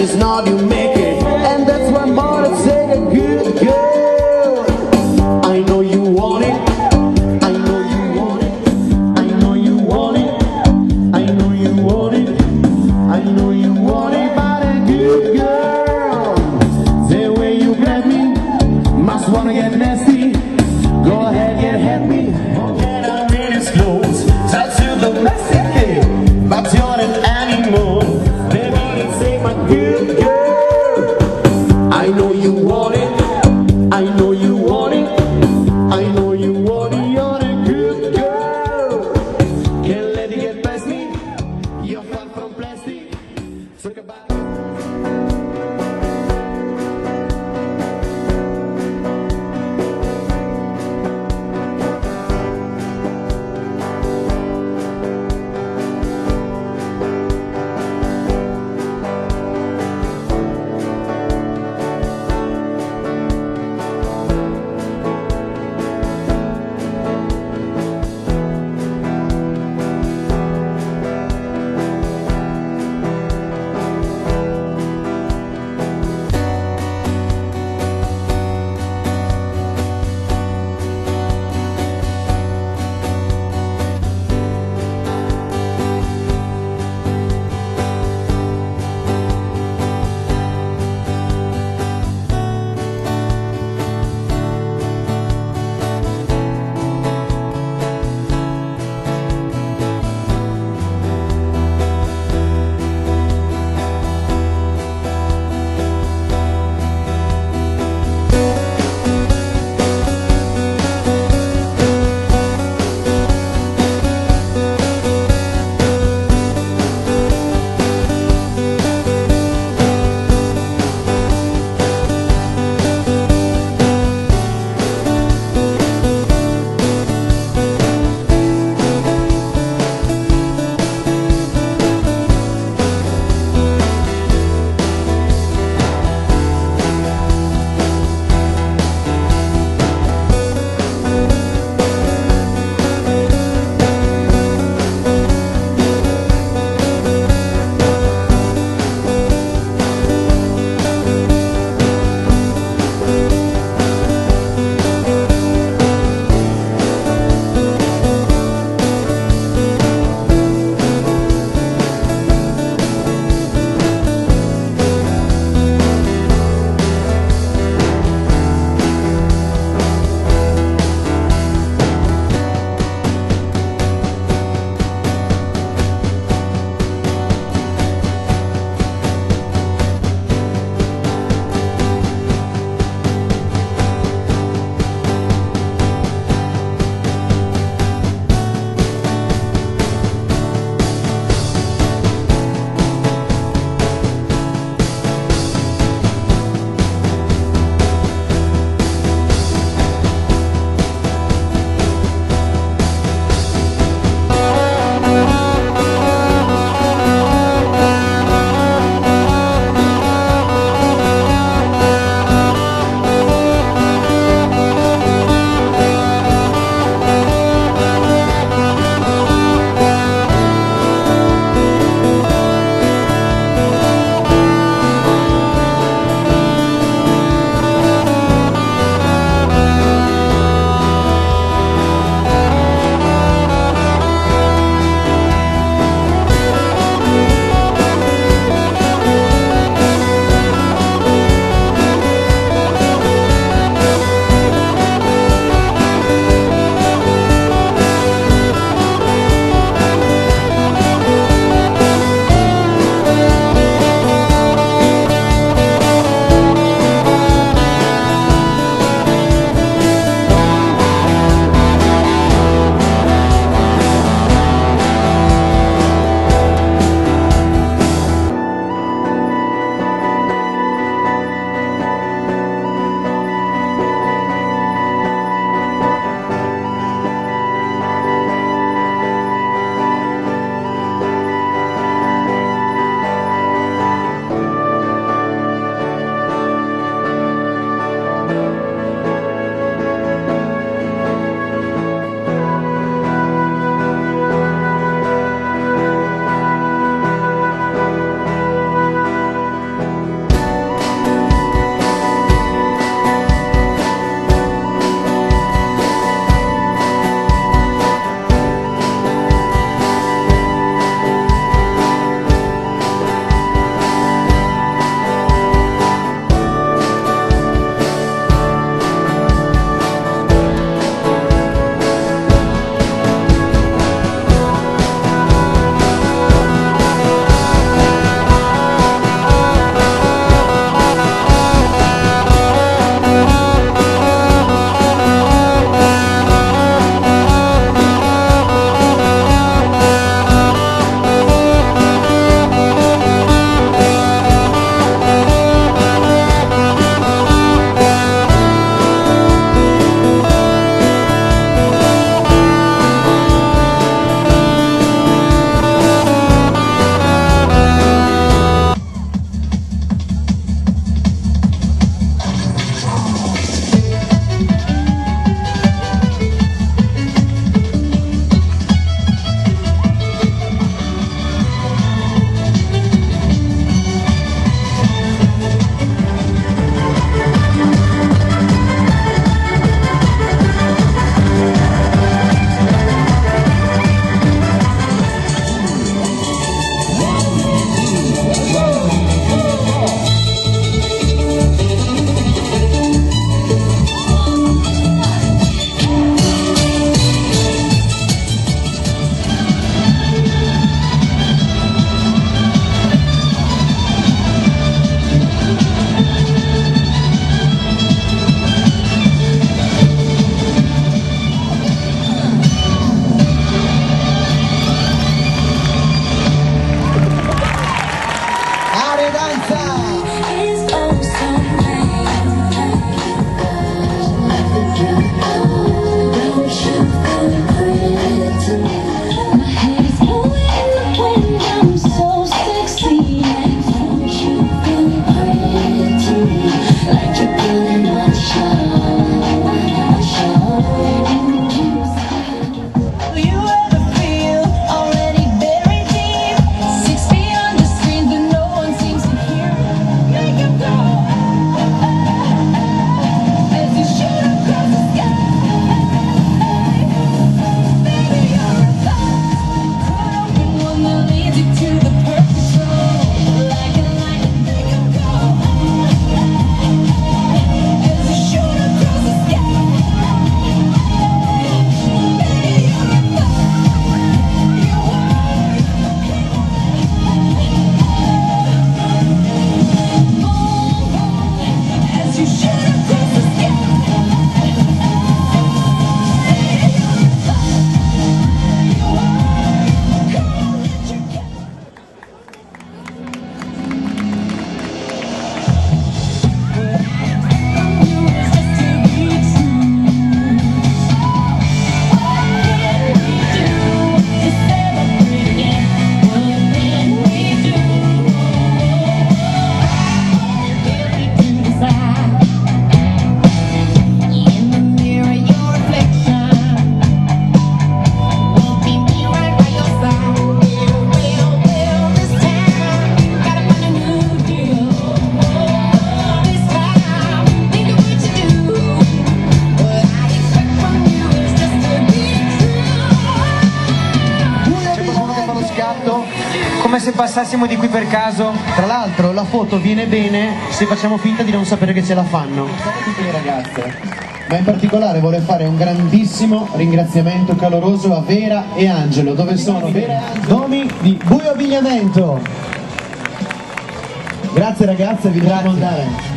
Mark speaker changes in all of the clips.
Speaker 1: is not you make it, and that's why Martin said a good girl. I know you want it, I know you want it, I know you want it, I know you want it, I know you want it, but a good girl. The way you grab me, must wanna get nasty. Go ahead, get happy. Get our minutes close, touch you domestically, but you're an animal. My good girl, I know you want it, I know you want it, I know you want it, you're a good girl. Can't let it get past me, you're far from plastic. Talk about
Speaker 2: Come se passassimo di qui per caso.
Speaker 1: Tra l'altro la foto viene bene se facciamo finta di non sapere che ce la fanno.
Speaker 3: Tutte le ragazze, ma in particolare vorrei fare un grandissimo ringraziamento caloroso a Vera e Angelo. Dove sono? Vera e Angelo, nomi di Buio Abbigliamento. Grazie ragazze, vi lasciamo andare.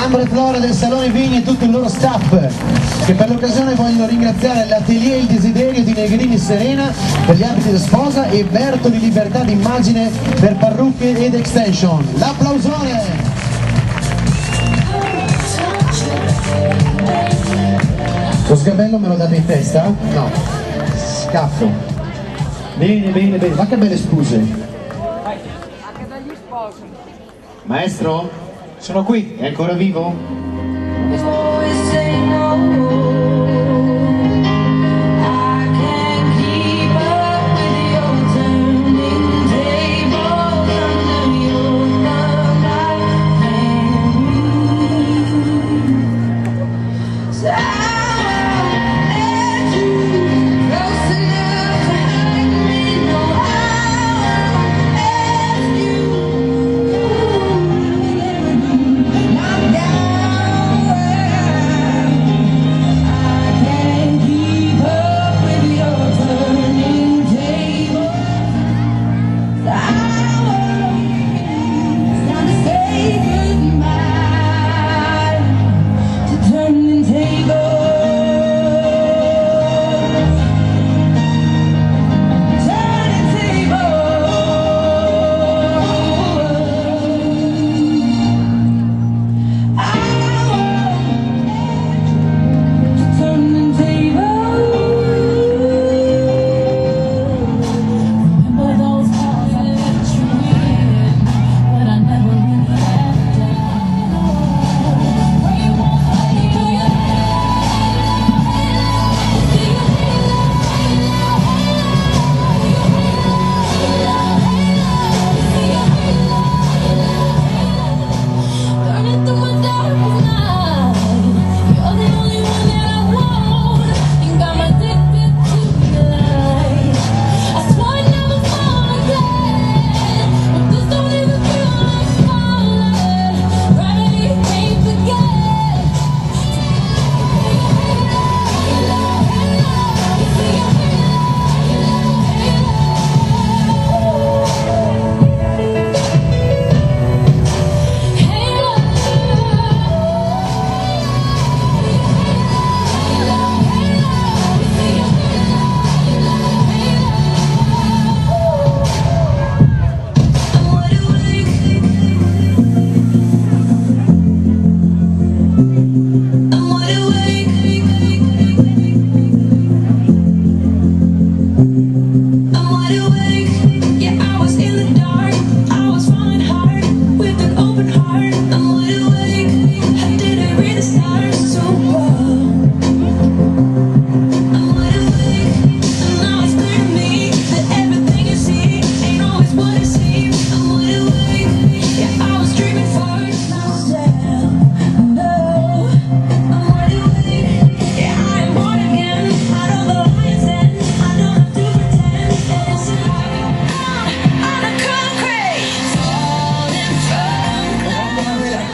Speaker 3: Ambra e Flora del Salone Vigni e tutto il loro staff, che per l'occasione vogliono ringraziare l'Atelier Il Desiderio di Negrini Serena per gli abiti da sposa e Berto di Libertà d'Immagine per parrucche ed extension. L'applausone! Lo sgabello me lo date in testa? No. Scaffo. Bene, bene, bene. Ma che belle spuse.
Speaker 2: Anche dagli sposi.
Speaker 3: Maestro?
Speaker 2: Sono qui.
Speaker 3: È ancora vivo?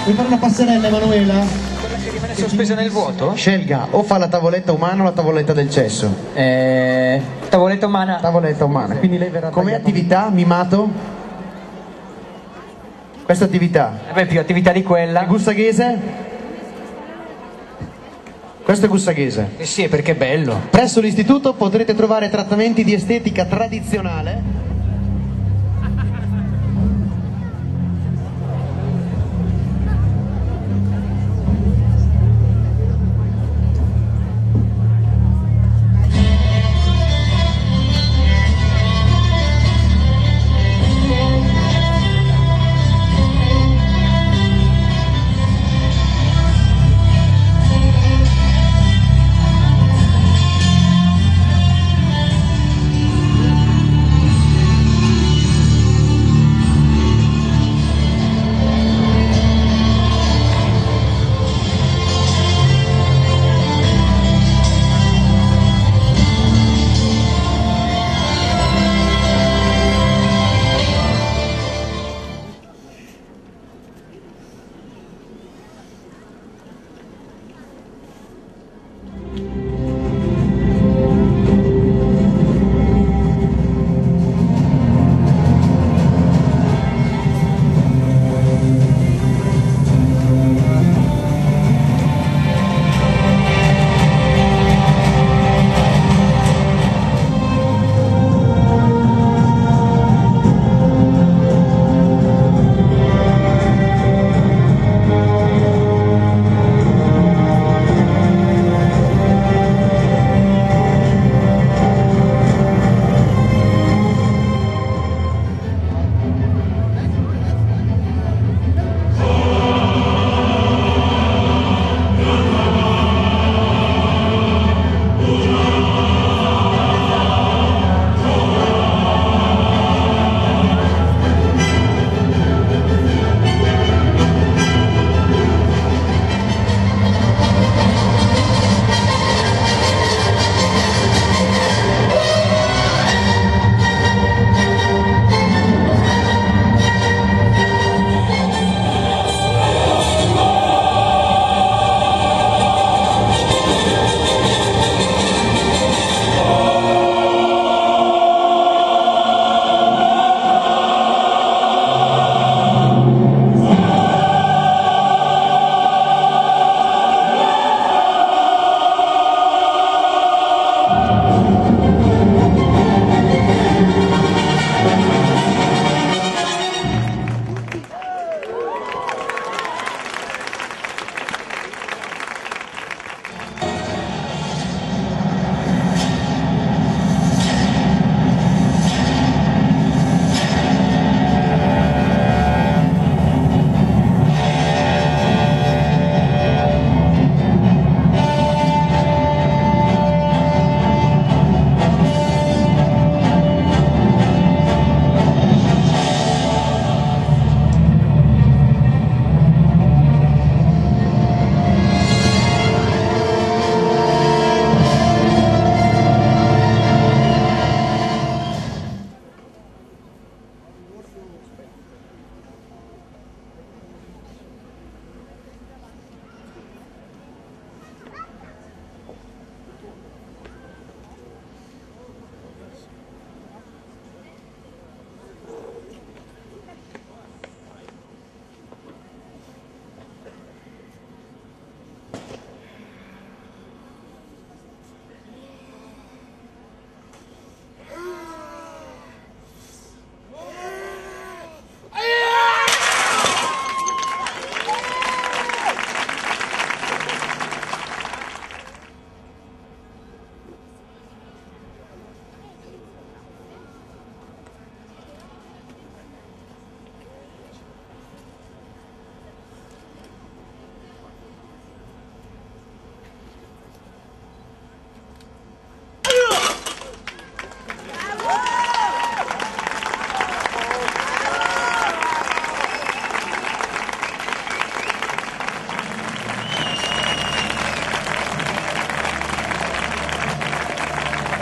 Speaker 3: Vuoi fare una passerella, Emanuela?
Speaker 2: Quella che rimane sospesa nel vuoto?
Speaker 3: Scelga, o fa la tavoletta umana o la tavoletta del cesso.
Speaker 2: Tavoletta umana.
Speaker 3: Tavoletta umana, quindi lei verrà come attività, mimato? Questa attività?
Speaker 2: Beh, più attività di quella.
Speaker 3: Gussaghese? Questo è Gussaghese.
Speaker 2: Eh sì, perché è bello.
Speaker 3: Presso l'istituto potrete trovare trattamenti di estetica tradizionale.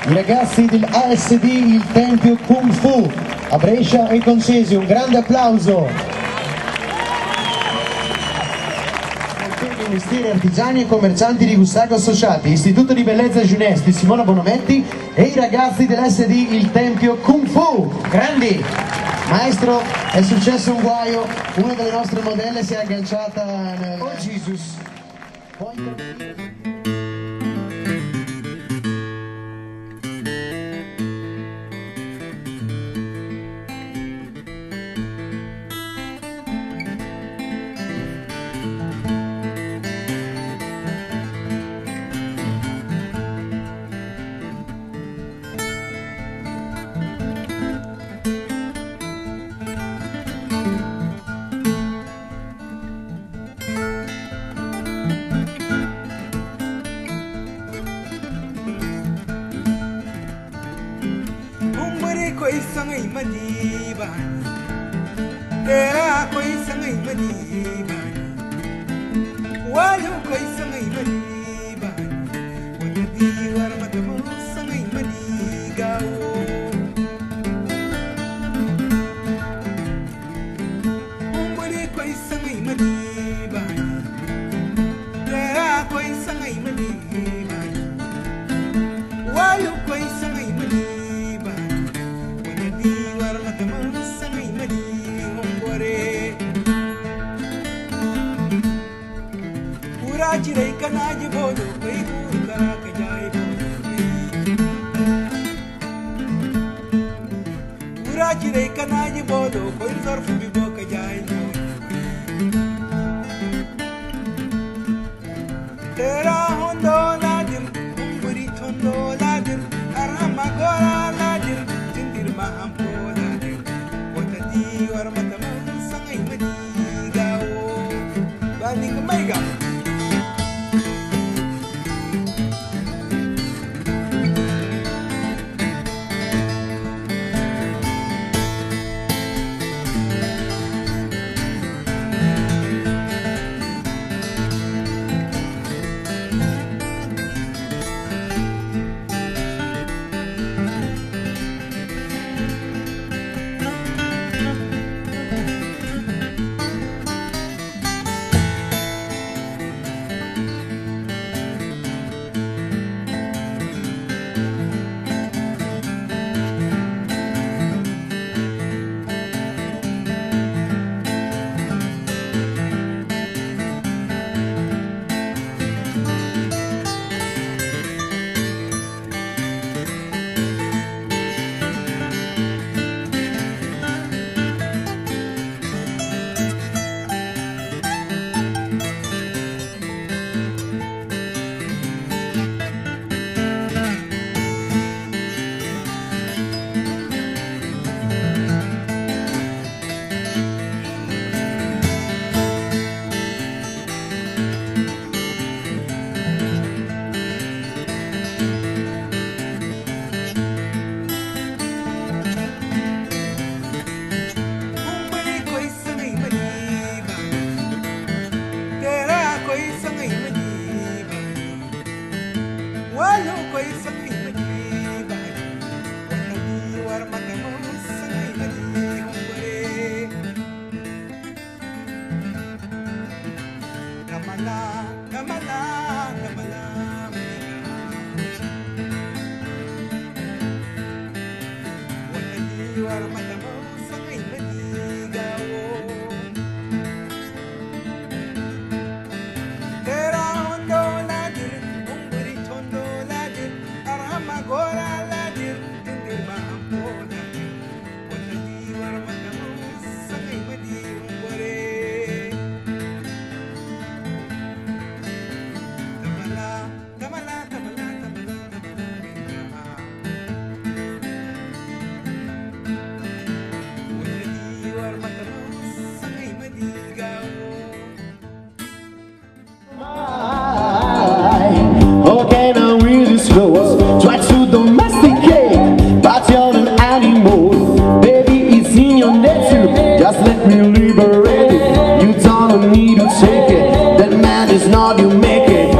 Speaker 3: i ragazzi dell'ASD, il Tempio Kung Fu, a Brescia e Concesi, un grande applauso. Mestieri artigiani e commercianti di Gussago Associati, Istituto di Bellezza Junès di Simona Bonometti e i ragazzi dell'SD, il Tempio Kung Fu. Grandi! Maestro, è successo un guaio, una delle nostre modelle si è agganciata nel... Oh Jesus!
Speaker 4: Koi sangai madiban, era koi sangai madiban, walu koi sangai madiban, wala diwar matamu sangai madigaw. Umbari koi sangai madiban, era koi sangai madiban, walu koi sangai madiban. Jirai kana ji bodo kai kara ka jai bodo pura jirai kana ji bodo koi zarf bi bo ka jai tera hondo nadir umburi thondo nadir arama gora nadir tindir mahampo nadir wata di war mata sangai madi gawo bani kamaiga.
Speaker 1: Try to domesticate, but you're an animal. Baby, it's in your nature. Just let me liberate it. You don't need to take it. That man is not you make it.